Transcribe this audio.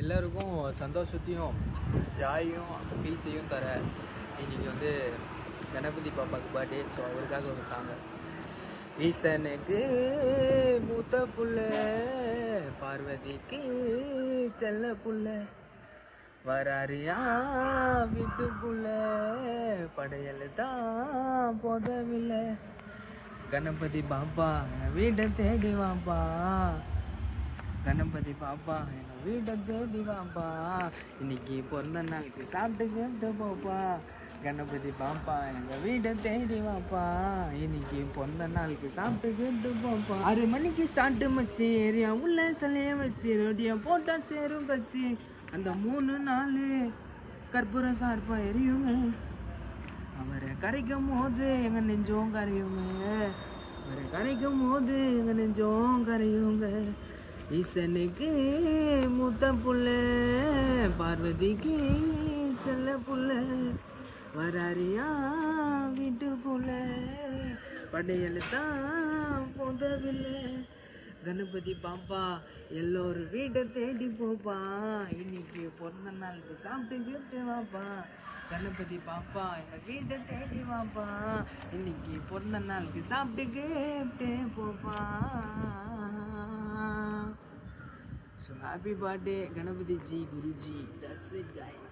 எல்லாருக்கும் சந்தோஷத்தையும் ஜாயும் பீஸையும் தர இன்னைக்கு வந்து கணபதி பாப்பாவுக்கு பர்த்டே. ஸோ அவருக்காக ஒரு சாங்க. ஈசனுக்கு மூத்த புள்ள, பார்வதிக்கு செல்ல புள்ள, வராரியா வீட்டுக்குள்ள படையல் தான் போதவில்லை. கணபதி பாப்பா வீட்டை தேடி வாப்பா, கணபதி பாப்பா எங்கள் வீட்டை தேடி வாப்பா, இன்னைக்கு பிறந்த நாளுக்கு சாப்பிட்டு கேட்டு போப்பா. கணபதி பாப்பா எங்கள் வீட்டை தேடி வாப்பா, இன்னைக்கு பிறந்த நாளுக்கு சாப்பிட்டு கேட்டு போப்பா. 6 மணிக்கு ஸ்டார்ட்டு மச்சி, ஏரியா உள்ள சிலைய வச்சு ரொட்டியை போட்டால் சேரும் கட்சி. அந்த 3 நாள் கற்பூரம் சார்பா எரியுங்க, அவரை கரைக்கும் போது எங்கள் நெஞ்சோம் கரையுங்க, அவரை கரைக்கும் போது எங்கள் நெஞ்சோம் கரையுங்க. ஈசனுக்கு மூத்த புள்ள, பார்வதிக்கு செல்ல புள்ள, வராரியா வீட்டுக்குள்ள படையல் தான் போதவில்லை. கணபதி பாப்பா எல்லோரும் வீட்டை தேடி போப்பா, இன்னைக்கு பிறந்த நாளுக்கு சாப்பிட்டு கேட்டு வாப்பா. கணபதி பாப்பா எங்கள் வீட்டை தேடி வாப்பா, இன்னைக்கு பிறந்த நாளுக்கு சாப்பிட்டு கேட்டு போப்பா. So happy birthday Ganapati ji, Guruji. That's it guys.